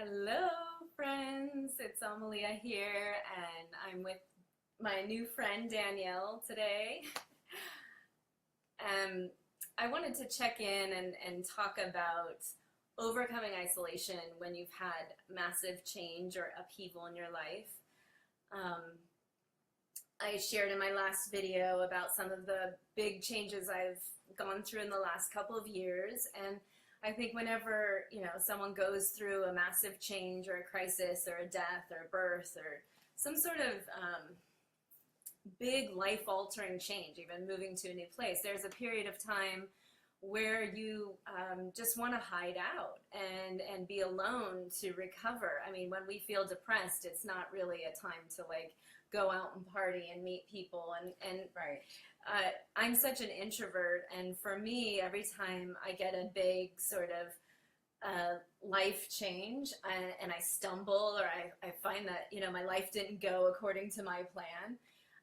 Hello, friends. It's Amelía here, and I'm with my new friend Danielle today. I wanted to check in and talk about overcoming isolation when you've had massive change or upheaval in your life. I shared in my last video about some of the big changes I've gone through in the last couple of years, and I think whenever, someone goes through a massive change or a crisis or a death or a birth or some sort of big life-altering change, even moving to a new place, there's a period of time where you just want to hide out and be alone to recover. I mean, when we feel depressed, it's not really a time to go out and party and meet people and Right. I'm such an introvert, and for me, every time I get a big sort of life change and I stumble or I find that, my life didn't go according to my plan,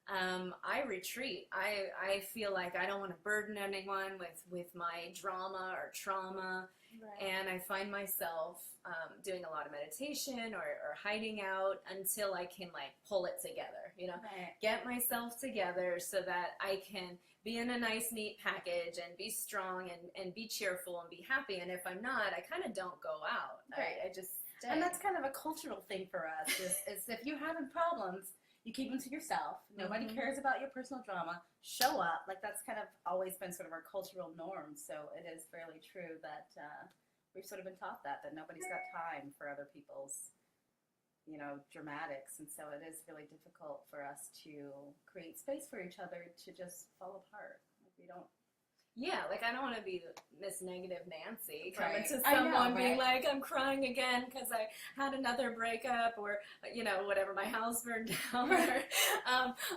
I retreat. I feel like I don't want to burden anyone with my drama or trauma. Right. And I find myself doing a lot of meditation or hiding out until I can pull it together, Right. get myself together so that I can be in a nice, neat package and be strong and be cheerful and be happy. And if I'm not, I kind of don't go out. Right. I just stay. And that's kind of a cultural thing for us, is if you're having problems, you keep them to yourself. Nobody Mhm. cares about your personal drama. Show up. That's kind of always been sort of our cultural norm. So it is fairly true that we've sort of been taught that nobody's got time for other people's, dramatics. And so it is really difficult for us to create space for each other to just fall apart. We don't. Yeah, I don't want to be Miss Negative Nancy coming Right. to I know, someone being right? like, I'm crying again because I had another breakup or, whatever, my house burned down or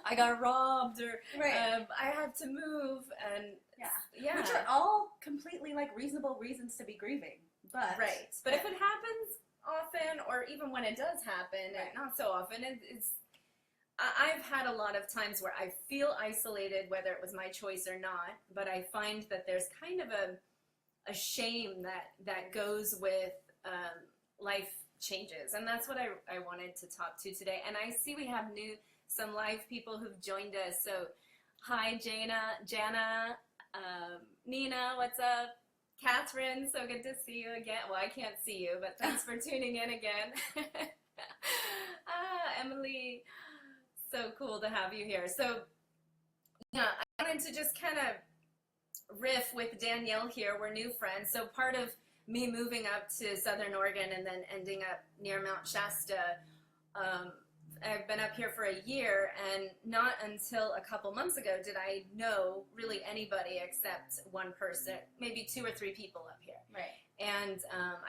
I got robbed or Right. I have to move and yeah. Which are all completely reasonable reasons to be grieving. But Right. But if it happens often or even when it does happen, Right. and not so often, I've had a lot of times where I feel isolated, whether it was my choice or not, but I find that there's kind of a shame that goes with life changes. And that's what I wanted to talk to today. And I see we have some live people who've joined us. So hi, Jana, Nina, what's up? Catherine, so good to see you again. Well, I can't see you, but thanks for tuning in again. Emily, so cool to have you here. So, yeah, I wanted to just kind of riff with Danielle here. We're new friends. So part of me moving up to Southern Oregon and then ending up near Mount Shasta, I've been up here for a year, and not until a couple months ago did I know really anybody except one person, maybe 2 or 3 people up here. Right. And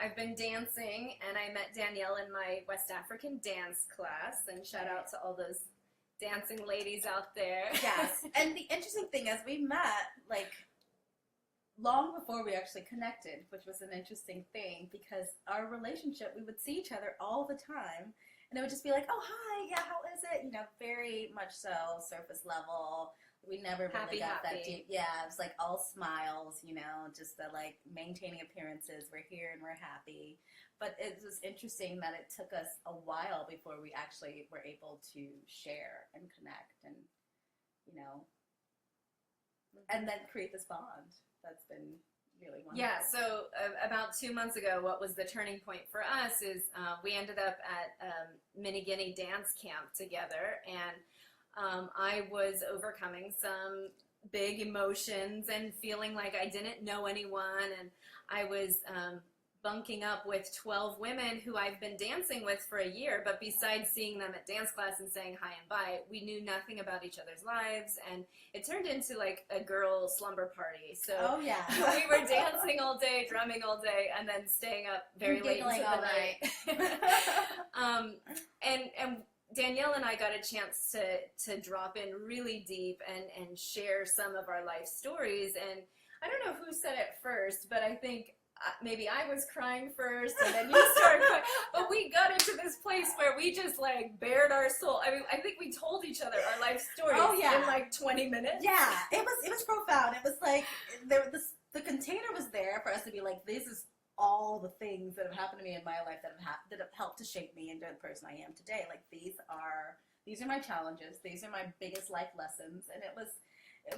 I've been dancing, and I met Danielle in my West African dance class, and shout out to all those dancing ladies out there. Yes. And the interesting thing is we met long before we actually connected, which was an interesting thing because our relationship, we would see each other all the time. And it would just be like, oh, hi, yeah, how is it? Very much so, surface level. We never really got that deep. Yeah, it was all smiles, just the maintaining appearances. We're here and we're happy. But it was interesting that it took us a while before we actually were able to share and connect and, and then create this bond. That's been really wonderful. Yeah, so about 2 months ago, what was the turning point for us is we ended up at Mini Guinea dance camp together, and I was overcoming some big emotions and feeling like I didn't know anyone, and I was bunking up with 12 women who I've been dancing with for a year, but besides seeing them at dance class and saying hi and bye, we knew nothing about each other's lives, and it turned into a girl slumber party. So oh, yeah. we were dancing all day, drumming all day, and then staying up very late into the night. And Danielle and I got a chance to drop in really deep and share some of our life stories. And I don't know who said it first, but I think maybe I was crying first, and then you started crying. But we got into this place where we just bared our soul. I mean, I think we told each other our life stories in 20 minutes. Yeah, it was profound. It was the container was there for us to be this is all the things that have happened to me in my life that have helped to shape me into the person I am today. Like these are my challenges. These are my biggest life lessons, and it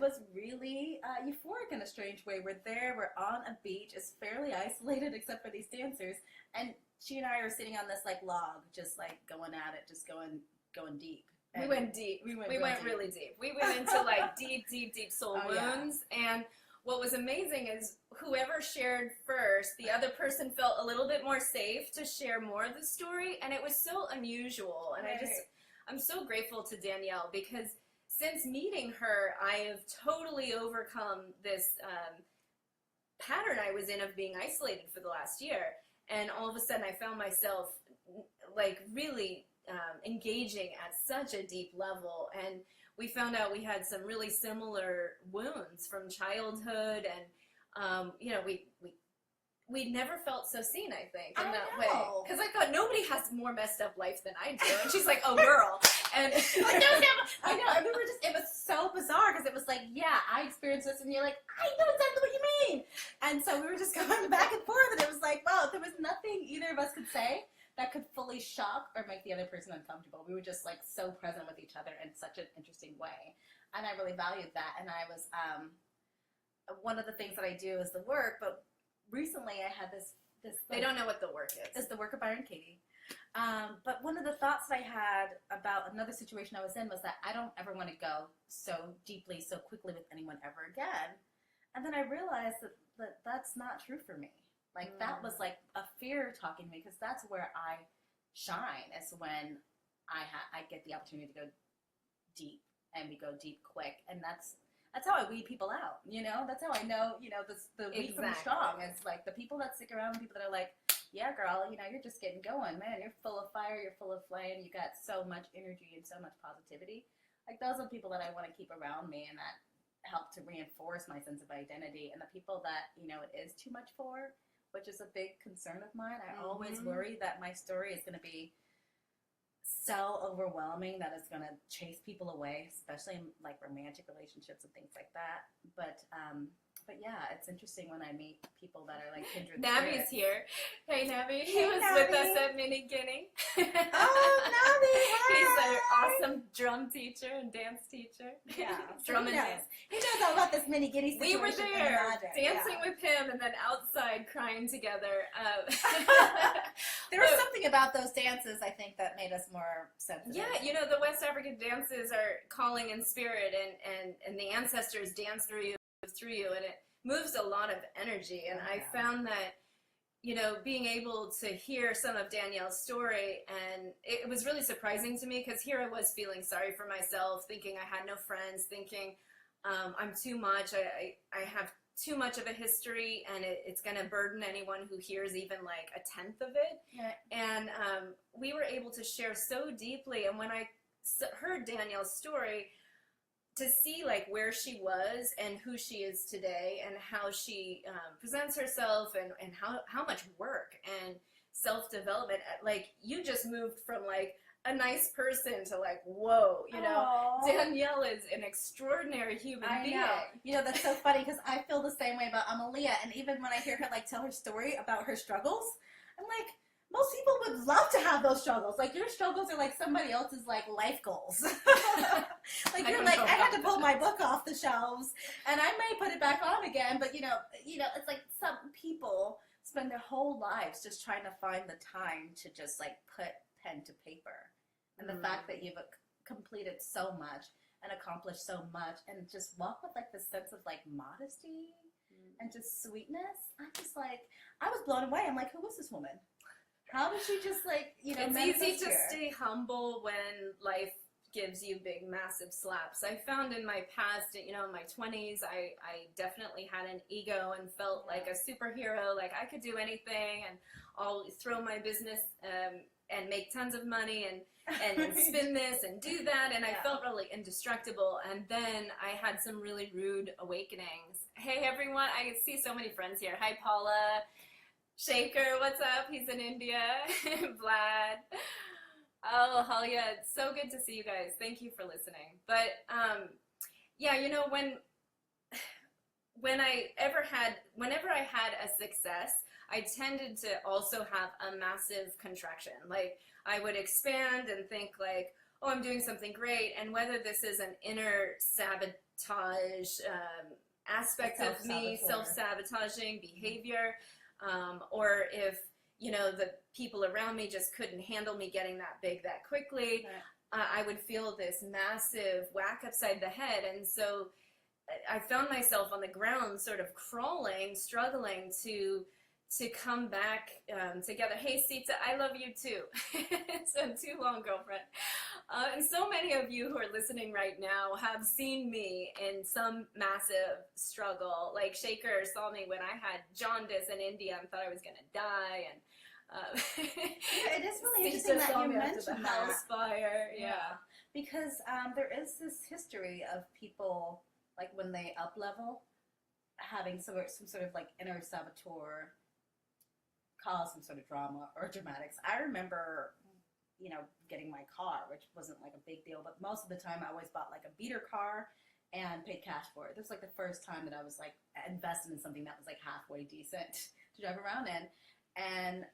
was really euphoric in a strange way. We're on a beach. It's fairly isolated except for these dancers, and she and I are sitting on this like log, just like going at it, just going deep. And we went deep. We went really deep. We went into like deep soul wounds. Yeah. And what was amazing is whoever shared first, the other person felt a little bit more safe to share more of the story, and it was so unusual. And right. I'm so grateful to Danielle, because since meeting her, I have totally overcome this pattern I was in of being isolated for the last year. And all of a sudden I found myself like really engaging at such a deep level. And we found out we had some really similar wounds from childhood. And, you know, we never felt so seen, I think, in that way. Because I thought nobody has more messed up life than I do. And she's like, oh, girl. And I know. And it was so bizarre, because it was like, yeah, I experienced this, and you're like, I know exactly what you mean. And so we were just going back and forth, and it was like, wow, there was nothing either of us could say that could fully shock or make the other person uncomfortable. We were just like so present with each other in such an interesting way. And I really valued that. And I was, one of the things that I do is the work, but recently I had this they don't know what the work is. It's the work of Byron Katie. But one of the thoughts that I had about another situation I was in was that I don't ever want to go so deeply, so quickly with anyone ever again. And then I realized that that's not true for me. Like that was like a fear talking to me, because that's where I shine, is when I get the opportunity to go deep, and we go deep quick. And that's how I weed people out, you know? That's how I know, you know, the weak from the strong. It's like the people that stick around, the people that are like, yeah, girl, you know, you're just getting going, man. You're full of fire, you're full of flame, you got so much energy and so much positivity. Like those are the people that I want to keep around me, and that help to reinforce my sense of identity. And the people that, you know, it is too much for, which is a big concern of mine. I always worry that my story is going to be so overwhelming that it's going to chase people away, especially in like romantic relationships and things like that. But yeah, it's interesting when I meet people that are like kindred Navi's spirits. here. Hey, Navi. He was Navi. with us at Mini Guinea. Oh, Navi! Hi. He's our awesome drum teacher and dance teacher. Yeah, drum and dance. He knows all about this Mini Guinea situation. We were there, dancing with him, and then outside crying together. There was something about those dances, I think, that made us more sensitive. Yeah, you know, the West African dances are calling in spirit, and the ancestors dance through you, and it moves a lot of energy. And I found that, you know, being able to hear some of Danielle's story, and it was really surprising to me, because here I was feeling sorry for myself, thinking I had no friends, thinking I'm too much, I have too much of a history, and it's going to burden anyone who hears even like a tenth of it. Yeah. And we were able to share so deeply, and when I heard Danielle's story, to see like where she was and who she is today, and how she presents herself, and how much work and self-development, like you just moved from like a nice person to like, whoa, you know. Aww. Danielle is an extraordinary human being. You know, that's so funny, because I feel the same way about Amelía, and even when I hear her like tell her story about her struggles, I'm like, most people would love to have those struggles. Like your struggles are like somebody else's like life goals. Like you're like, I had to pull my book off the shelves, and I may put it back on again, but you know, it's like some people spend their whole lives just trying to find the time to just like put pen to paper. And the fact that you've completed so much and accomplished so much, and just walk with like this sense of like modesty and just sweetness. I'm just like, I was blown away. I'm like, who was this woman? How did she just like, you know, it's easy to stay humble when life gives you big, massive slaps. I found in my past, you know, in my 20s, I definitely had an ego and felt like a superhero, like I could do anything, and I'll throw my business and make tons of money, and spin this and do that, and I felt really indestructible. And then I had some really rude awakenings. Hey everyone, I see so many friends here. Hi Paula, Shaker, what's up? He's in India. Vlad. Oh, Halia, it's so good to see you guys. Thank you for listening. But yeah, you know, whenever I had a success, I tended to also have a massive contraction. Like I would expand and think like, oh, I'm doing something great. And whether this is an inner sabotage aspect of me, self-sabotaging behavior, or if, you know, the people around me just couldn't handle me getting that big that quickly, I would feel this massive whack upside the head. And so I found myself on the ground sort of crawling, struggling to come back together. Hey, Sita, I love you too. So too long, girlfriend. And so many of you who are listening right now have seen me in some massive struggle. Like Shaker saw me when I had jaundice in India and thought I was going to die. And it is really interesting that you mentioned the house fire. Yeah. Because there is this history of people, like when they up level, having some sort of like inner saboteur cause some sort of drama or dramatics. I remember, you know, getting my car, which wasn't like a big deal, but most of the time I always bought like a beater car and paid cash for it. This was like the first time that I was like invested in something that was like halfway decent to drive around in. And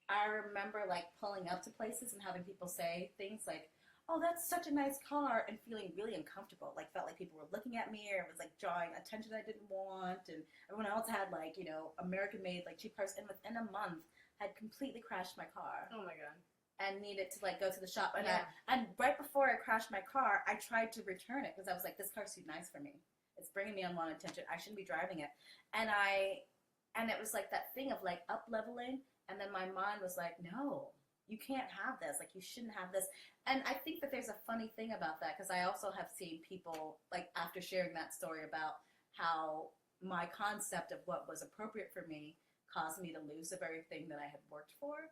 I remember like pulling up to places and having people say things like, oh, that's such a nice car, and feeling really uncomfortable. Like, felt like people were looking at me, or it was like drawing attention I didn't want. And everyone else had like, you know, American-made like cheap cars, and within a month had completely crashed my car. Oh my God. And needed to like go to the shop. And and right before I crashed my car, I tried to return it because I was like, this car's too nice for me. It's bringing me unwanted attention. I shouldn't be driving it. And it was like that thing of like up leveling, and then my mind was like, no, you can't have this. Like, you shouldn't have this. And I think that there's a funny thing about that, because I also have seen people, like, after sharing that story about how my concept of what was appropriate for me caused me to lose the very thing that I had worked for.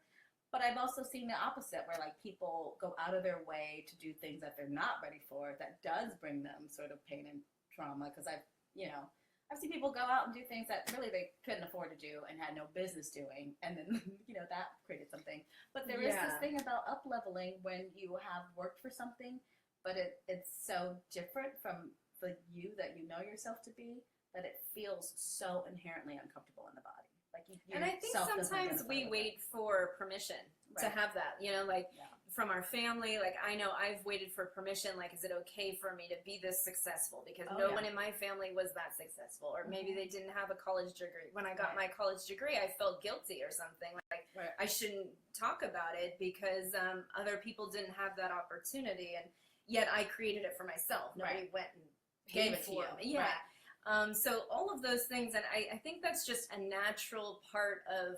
But I've also seen the opposite, where, like, people go out of their way to do things that they're not ready for that does bring them sort of pain and trauma. Because I've seen people go out and do things that really they couldn't afford to do and had no business doing, and then, you know, that created something. But there is this thing about up-leveling when you have worked for something, but it's so different from the you that you know yourself to be, that it feels so inherently uncomfortable in the body. Like, and I think sometimes we wait for permission to have that, you know, like from our family. Like, I know I've waited for permission, like, is it okay for me to be this successful? Because no one in my family was that successful, or maybe they didn't have a college degree. When I got my college degree, I felt guilty or something, like I shouldn't talk about it because other people didn't have that opportunity, and yet I created it for myself. Nobody went and paid Gave it for to it. So all of those things, and I think that's just a natural part of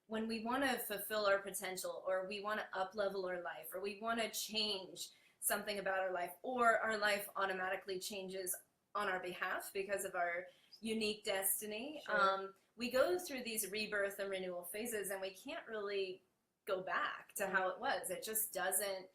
when we want to fulfill our potential, or we want to up-level our life, or we want to change something about our life, or our life automatically changes on our behalf because of our unique destiny. We go through these rebirth and renewal phases, and we can't really go back to how it was. It just doesn't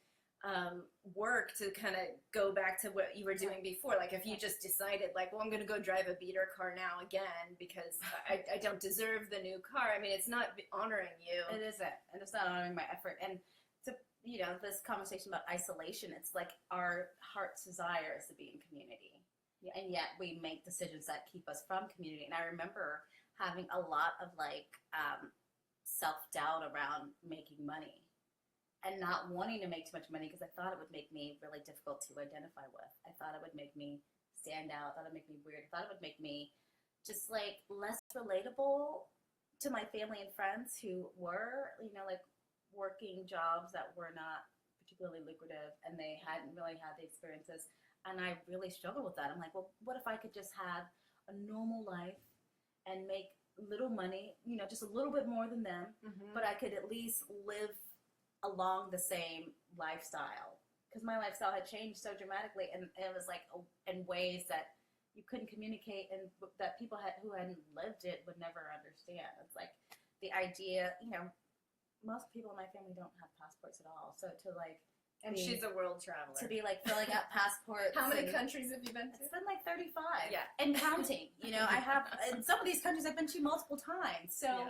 work to kind of go back to what you were doing before. Like, if you just decided, like, well, I'm going to go drive a beater car now again because I don't deserve the new car. I mean, it's not honoring you. It isn't. And it's not honoring my effort. And to, you know, this conversation about isolation, it's like our heart's desire is to be in community. And yet we make decisions that keep us from community. And I remember having a lot of like self-doubt around making money. And not wanting to make too much money because I thought it would make me really difficult to identify with. I thought it would make me stand out. I thought it would make me weird. I thought it would make me just like less relatable to my family and friends who were, you know, like working jobs that were not particularly lucrative, and they hadn't really had the experiences. And I really struggled with that. I'm like, well, what if I could just have a normal life and make little money, you know, just a little bit more than them, but I could at least live along the same lifestyle, because my lifestyle had changed so dramatically, and it was like in ways that you couldn't communicate, and that people who hadn't lived it would never understand. It's like the idea, you know, most people in my family don't have passports at all, so to like, and she's a world traveler, to be like filling out passports. How many countries have you been to? It's been like 35, and counting. You know, I have in some of these countries I've been to multiple times, so.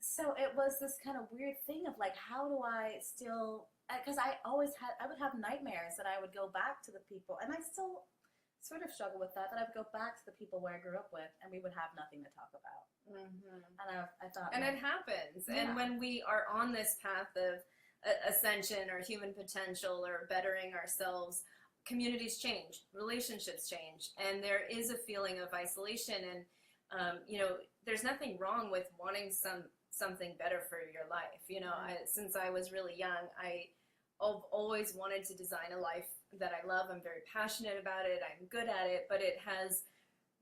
So it was this kind of weird thing of like, how do I still, because I would have nightmares that I would go back to the people, and I still sort of struggle with that. That I would go back to the people where I grew up with, and we would have nothing to talk about. Mm-hmm. And I thought, and it happens. Yeah. And when we are on this path of ascension or human potential or bettering ourselves, communities change, relationships change, and there is a feeling of isolation. And you know, there's nothing wrong with wanting something better for your life. You know, since I was really young, I've always wanted to design a life that I love. I'm very passionate about it. I'm good at it, but it has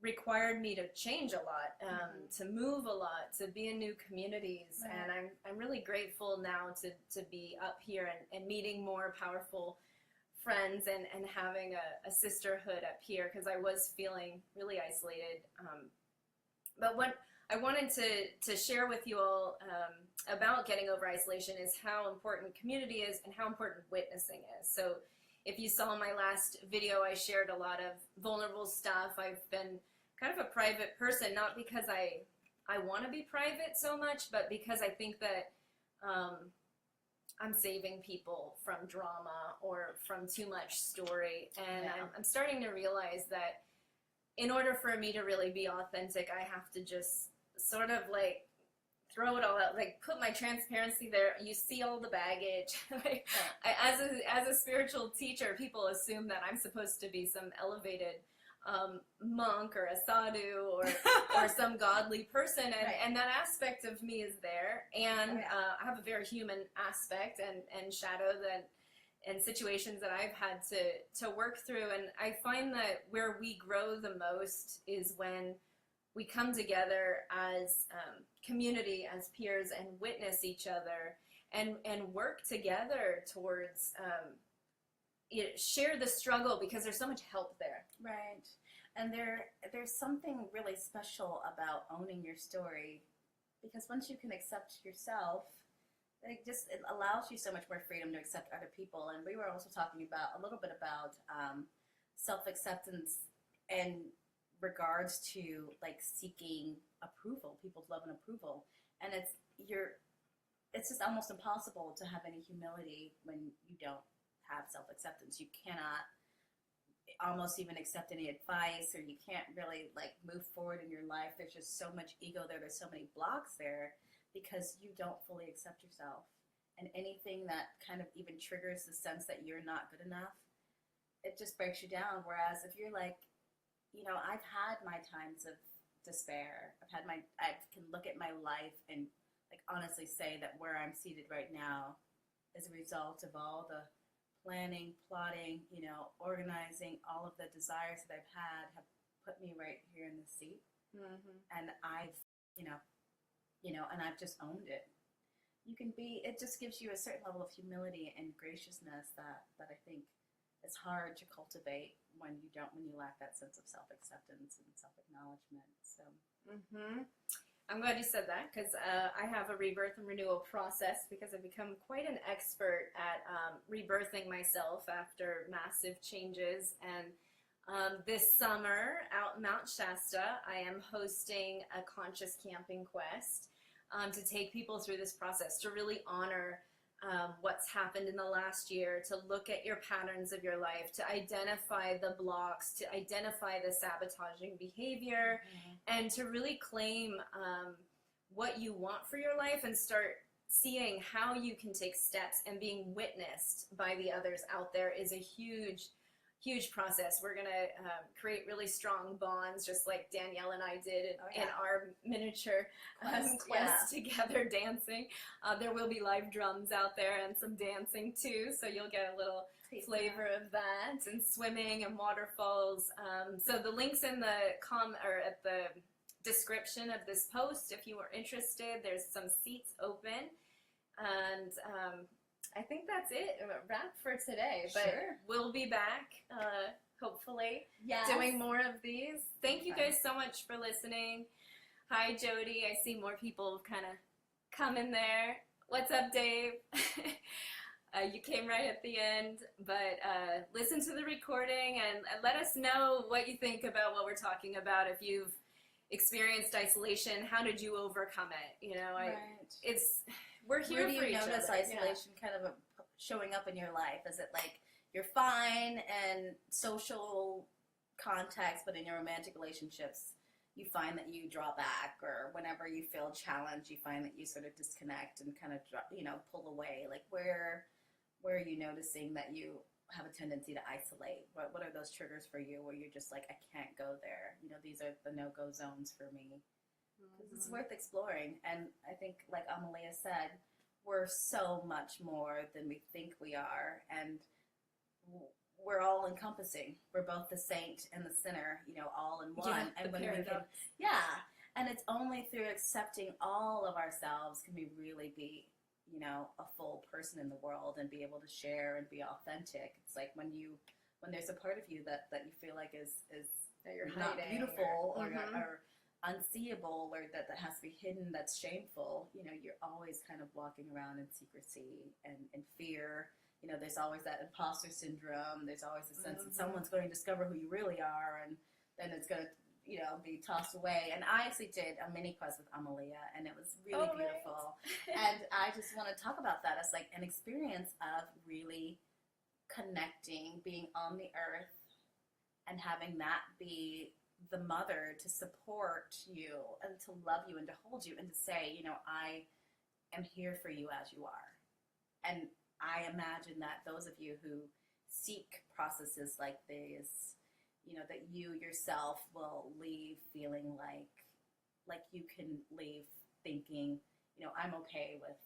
required me to change a lot, to move a lot, to be in new communities. Right. And I'm really grateful now to be up here and meeting more powerful friends and having a sisterhood up here, because I was feeling really isolated. But what I wanted to share with you all about getting over isolation is how important community is and how important witnessing is. So if you saw my last video, I shared a lot of vulnerable stuff. I've been kind of a private person, not because I want to be private so much, but because I think that I'm saving people from drama or from too much story. And I'm starting to realize that in order for me to really be authentic, I have to just sort of like throw it all out, like put my transparency there. You see all the baggage. Like, as a spiritual teacher, people assume that I'm supposed to be some elevated monk or a sadhu or some godly person, and that aspect of me is there, and I have a very human aspect and shadow and situations that I've had to work through. And I find that where we grow the most is when we come together as community, as peers, and witness each other and work together towards share the struggle, because there's so much help there. Right. And there's something really special about owning your story, because once you can accept yourself, it allows you so much more freedom to accept other people. And we were also talking about a little bit about self-acceptance in regards to like seeking approval, people's love and approval. And it's just almost impossible to have any humility when you don't have self-acceptance. You cannot almost even accept any advice, or you can't really like move forward in your life. There's just so much ego there. There's so many blocks there because you don't fully accept yourself. And anything that kind of even triggers the sense that you're not good enough, it just breaks you down. Whereas if you're like, you know, I've had my times of despair. I can look at my life and like honestly say that where I'm seated right now is a result of all the planning, plotting, you know, organizing, all of the desires that I've had have put me right here in this seat. Mm-hmm. And I've, and I've just owned it. It just gives you a certain level of humility and graciousness that I think is hard to cultivate when you lack that sense of self-acceptance and self-acknowledgement. So. Mm-hmm. I'm glad you said that, because I have a rebirth and renewal process, because I've become quite an expert at rebirthing myself after massive changes. And this summer out in Mount Shasta, I am hosting a conscious camping quest to take people through this process, to really honor what's happened in the last year, to look at your patterns of your life, to identify the blocks, to identify the sabotaging behavior, and to really claim what you want for your life and start seeing how you can take steps. And being witnessed by the others out there is a huge process. We're going to create really strong bonds, just like Danielle and I did in our miniature quest together, dancing. There will be live drums out there and some dancing too, so you'll get a little flavor of that, and swimming and waterfalls. So the link's in at the description of this post if you are interested. There's some seats open, and I think that's it. Wrap for today. But we'll be back, hopefully, doing more of these. Thank you guys so much for listening. Hi, Jody. I see more people kind of coming there. What's up, Dave? You came right at the end. But listen to the recording and let us know what you think about what we're talking about. If you've experienced isolation, how did you overcome it? You know, we're here for each other. Where do you notice isolation kind of showing up in your life? Is it like you're fine and social context, but in your romantic relationships, you find that you draw back, or whenever you feel challenged, you find that you sort of disconnect and kind of, pull away. Like, where are you noticing that you have a tendency to isolate? What are those triggers for you where you're just like, I can't go there? These are the no-go zones for me. Because it's worth exploring. And I think, like Amelia said, we're so much more than we think we are. And we're all encompassing. We're both the saint and the sinner, all in one. Yeah, and when we can, and it's only through accepting all of ourselves can we really be, a full person in the world and be able to share and be authentic. It's like when there's a part of you that you feel like is that you're not hiding beautiful or unseeable, or that has to be hidden, that's shameful, you're always kind of walking around in secrecy and fear. There's always that imposter syndrome. There's always a sense that someone's going to discover who you really are, and then it's going to, be tossed away. And I actually did a mini quest with Amelia, and it was really beautiful. And I just want to talk about that as like an experience of really connecting, being on the earth, and having that be the mother to support you and to love you and to hold you and to say, I am here for you as you are. And I imagine that those of you who seek processes like these, that you yourself will leave feeling like you can leave thinking, I'm okay with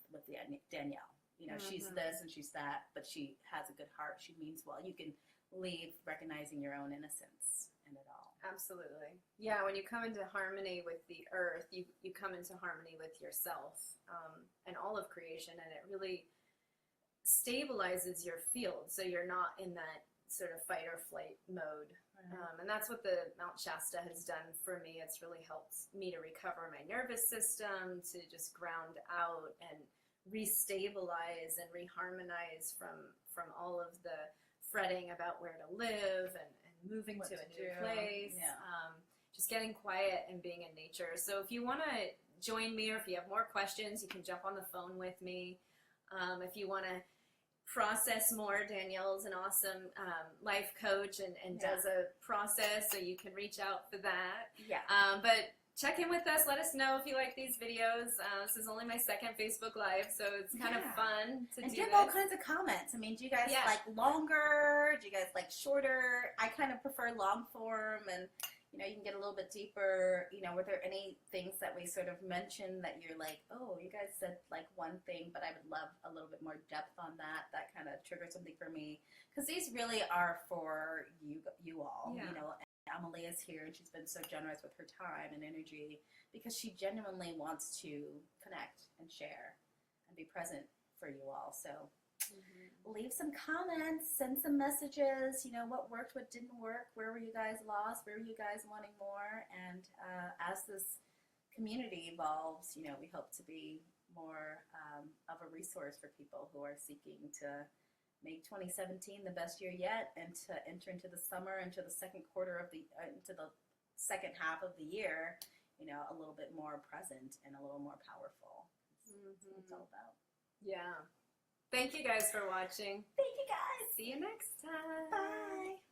Danielle. She's this and she's that, but she has a good heart. She means well. You can leave recognizing your own innocence in it all. Absolutely. Yeah, when you come into harmony with the earth, you come into harmony with yourself and all of creation, and it really stabilizes your field, so you're not in that sort of fight or flight mode. And that's what the Mount Shasta has done for me. It's really helped me to recover my nervous system, to just ground out and restabilize and reharmonize from all of the fretting about where to live and moving to a new place. Just getting quiet and being in nature. So if you want to join me, or if you have more questions, you can jump on the phone with me. If you want to process more, Danielle's an awesome life coach and does a process, so you can reach out for that. But check in with us. Let us know if you like these videos. This is only my second Facebook Live, so it's kind of fun to do give this. all kinds of comments. I mean, do you guys like longer? Do you guys like shorter? I kind of prefer long form, and you can get a little bit deeper. Were there any things that we sort of mentioned that you're like, oh, you guys said like one thing, but I would love a little bit more depth on that. That kind of triggered something for me, because these really are for you all. Amelia's here, and she's been so generous with her time and energy because she genuinely wants to connect and share and be present for you all. So leave some comments, send some messages, what worked, what didn't work, where were you guys lost, where were you guys wanting more. And as this community evolves, we hope to be more of a resource for people who are seeking to make 2017 the best year yet, and to enter into the summer, into the second half of the year, a little bit more present and a little more powerful. That's what it's all about. Yeah. Thank you guys for watching. Thank you guys. See you next time. Bye.